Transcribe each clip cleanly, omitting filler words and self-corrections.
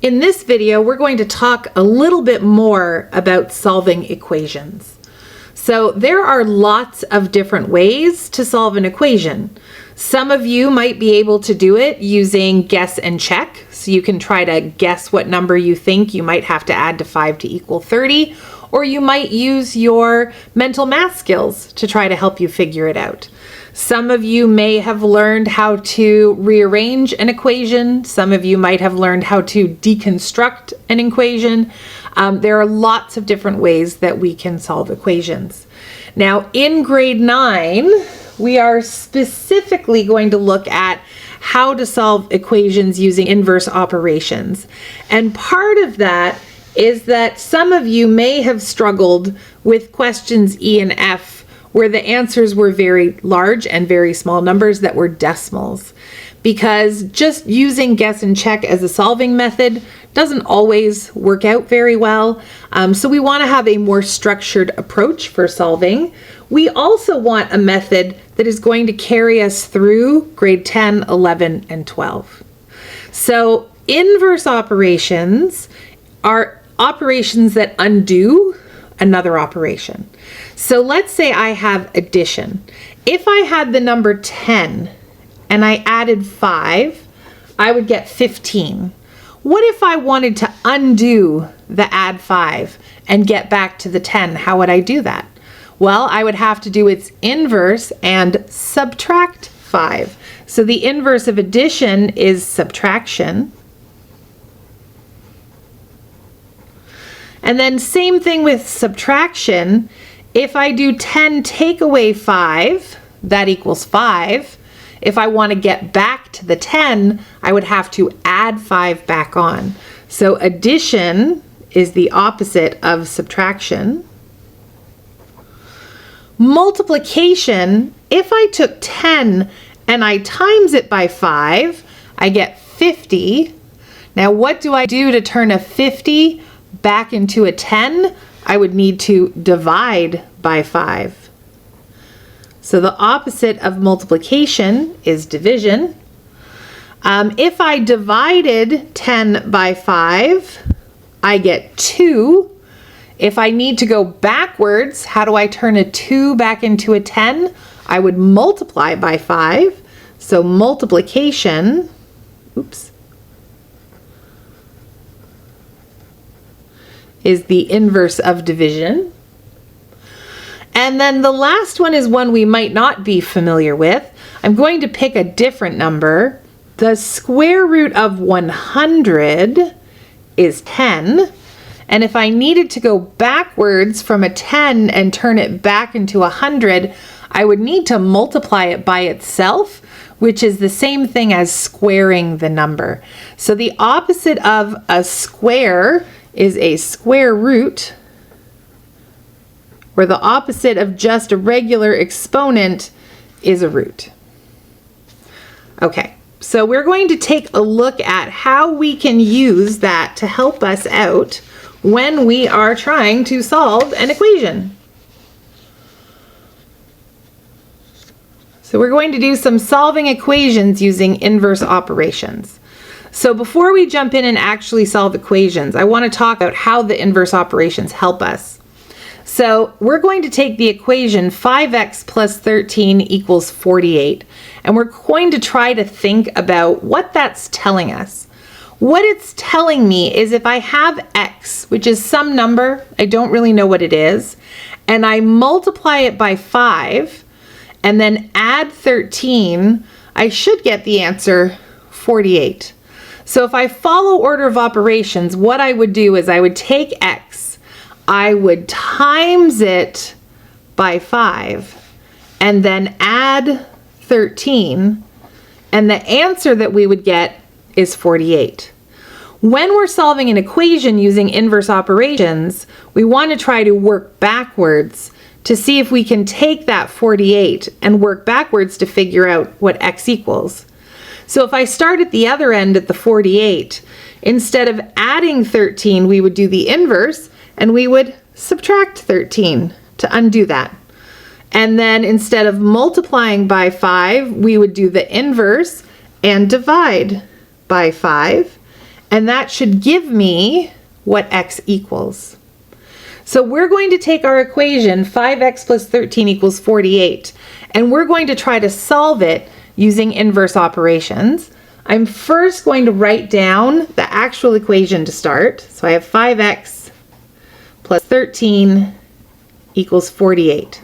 In this video, we're going to talk a little bit more about solving equations. So there are lots of different ways to solve an equation. Some of you might be able to do it using guess and check. So you can try to guess what number you think you might have to add to 5 to equal 30, or you might use your mental math skills to try to help you figure it out. Some of you may have learned how to rearrange an equation. Some of you might have learned how to deconstruct an equation. There are lots of different ways that we can solve equations. Now, in grade 9, we are specifically going to look at how to solve equations using inverse operations. And part of that is that some of you may have struggled with questions E and F where the answers were very large and very small numbers that were decimals, because just using guess and check as a solving method doesn't always work out very well. So we want to have a more structured approach for solving. We also want a method that is going to carry us through grade 10, 11, and 12. So inverse operations are operations that undo another operation. So let's say I have addition. If I had the number 10 and I added 5, I would get 15. What if I wanted to undo the add 5 and get back to the 10? How would I do that? Well, I would have to do its inverse and subtract 5. So the inverse of addition is subtraction. And then same thing with subtraction. If I do 10 take away 5, that equals 5. If I want to get back to the 10, I would have to add 5 back on. So addition is the opposite of subtraction. Multiplication, if I took 10 and I times it by 5, I get 50. Now what do I do to turn a 50 back into a 10? I would need to divide by 5. So the opposite of multiplication is division. If I divided 10 by 5, I get 2. If I need to go backwards, how do I turn a 2 back into a 10? I would multiply by 5. So multiplication, is the inverse of division. And then the last one is one we might not be familiar with. I'm going to pick a different number. The square root of 100 is 10. And if I needed to go backwards from a 10 and turn it back into 100, I would need to multiply it by itself, which is the same thing as squaring the number. So the opposite of a square is a square root, where the opposite of just a regular exponent is a root. Okay, so we're going to take a look at how we can use that to help us out when we are trying to solve an equation. So we're going to do some solving equations using inverse operations. So before we jump in and actually solve equations, I want to talk about how the inverse operations help us. So we're going to take the equation 5x plus 13 equals 48, and we're going to try to think about what that's telling us. What it's telling me is if I have x, which is some number, I don't really know what it is, and I multiply it by 5, and then add 13, I should get the answer 48. So if I follow order of operations, what I would do is I would take x, I would times it by 5, and then add 13, and the answer that we would get is 48. When we're solving an equation using inverse operations, we want to try to work backwards to see if we can take that 48 and work backwards to figure out what x equals. So if I start at the other end at the 48, instead of adding 13, we would do the inverse and we would subtract 13 to undo that. And then instead of multiplying by 5, we would do the inverse and divide by 5. and that should give me what x equals. So we're going to take our equation 5x plus 13 equals 48, and we're going to try to solve it using inverse operations. I'm first going to write down the actual equation to start. So I have 5x plus 13 equals 48.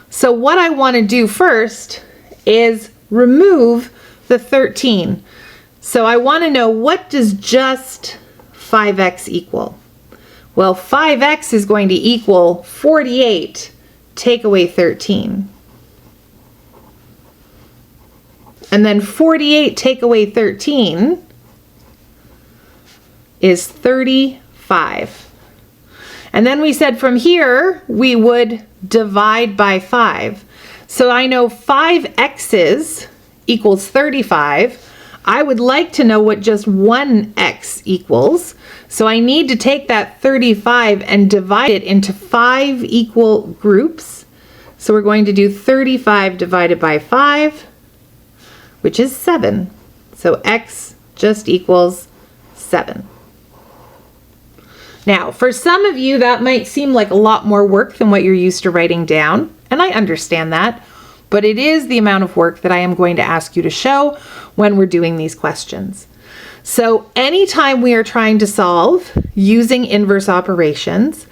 So what I want to do first is remove the 13. So I want to know, what does just 5x equal? Well, 5x is going to equal 48 take away 13. And then 48 take away 13 is 35. And then we said from here we would divide by 5. So I know 5x's equals 35. I would like to know what just 1x equals. So I need to take that 35 and divide it into 5 equal groups. So we're going to do 35 divided by 5, which is 7. So x just equals 7. Now, for some of you, that might seem like a lot more work than what you're used to writing down, and I understand that, but it is the amount of work that I am going to ask you to show when we're doing these questions. So anytime we are trying to solve using inverse operations,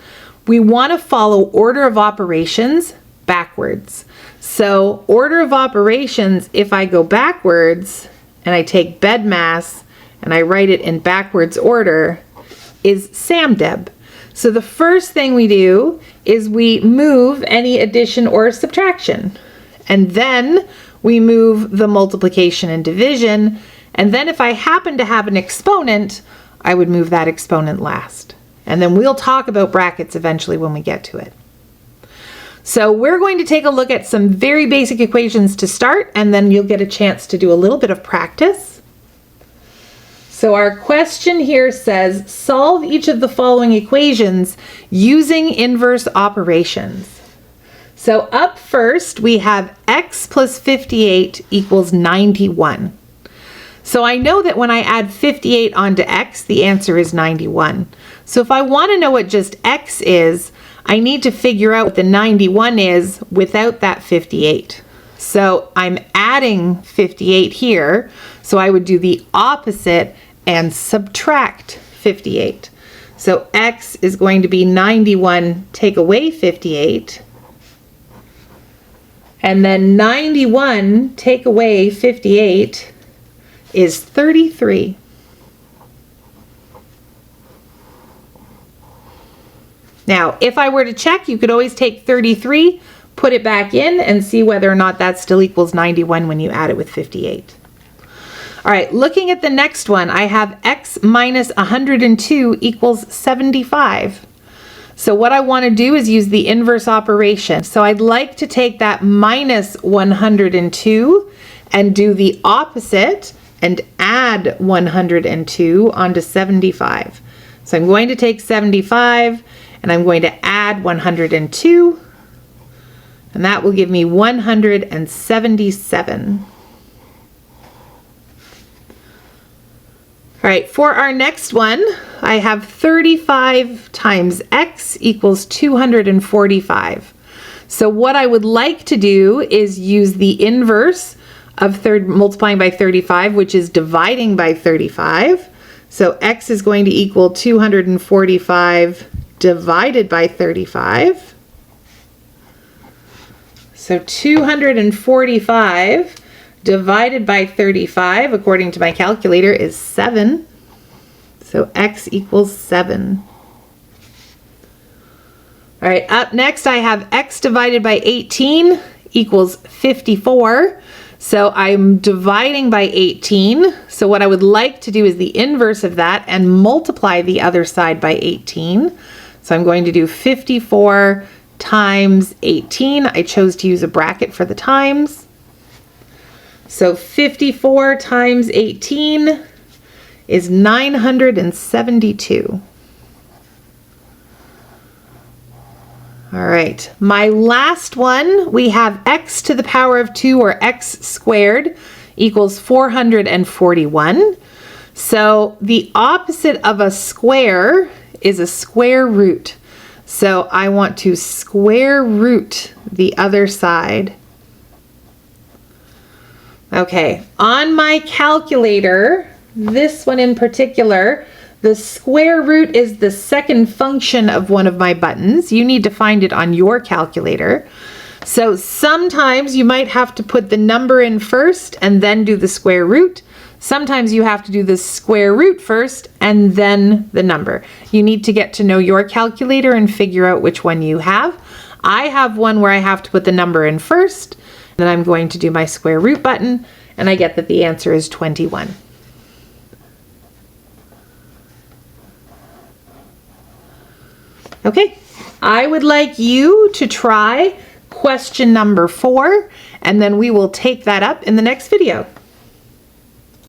we want to follow order of operations backwards. So order of operations, if I go backwards and I take BEDMAS and I write it in backwards order, is SAMDEB. So the first thing we do is we move any addition or subtraction. And then we move the multiplication and division. And then if I happen to have an exponent, I would move that exponent last. And then we'll talk about brackets eventually when we get to it. So we're going to take a look at some very basic equations to start, and then you'll get a chance to do a little bit of practice. So our question here says, solve each of the following equations using inverse operations. So up first, we have x plus 58 equals 91. So I know that when I add 58 onto x, the answer is 91. So if I want to know what just x is, I need to figure out what the 91 is without that 58. So I'm adding 58 here, so I would do the opposite and subtract 58. So x is going to be 91 take away 58. And then 91 take away 58 is 33. Now, if I were to check, you could always take 33, put it back in, and see whether or not that still equals 91 when you add it with 58. All right, looking at the next one, I have x minus 102 equals 75. So what I want to do is use the inverse operation. So I'd like to take that minus 102 and do the opposite and add 102 onto 75. So I'm going to take 75 and I'm going to add 102, and that will give me 177. All right, for our next one, I have 35 times x equals 245. So what I would like to do is use the inverse of multiplying by 35, which is dividing by 35. So x is going to equal 245 divided by 35. So 245 divided by 35, according to my calculator, is 7. So x equals 7. All right, up next I have x divided by 18 equals 54. So I'm dividing by 18. So what I would like to do is the inverse of that and multiply the other side by 18. So I'm going to do 54 times 18. I chose to use a bracket for the times. So 54 times 18 is 972. All right, my last one, we have x to the power of 2, or x squared, equals 441. So the opposite of a square is a square root. So I want to square root the other side. Okay, on my calculator, this one in particular, the square root is the second function of one of my buttons. You need to find it on your calculator. So sometimes you might have to put the number in first and then do the square root. Sometimes you have to do the square root first and then the number. You need to get to know your calculator and figure out which one you have. I have one where I have to put the number in first, then I'm going to do my square root button, and I get that the answer is 21. Okay, I would like you to try question number 4, and then we will take that up in the next video.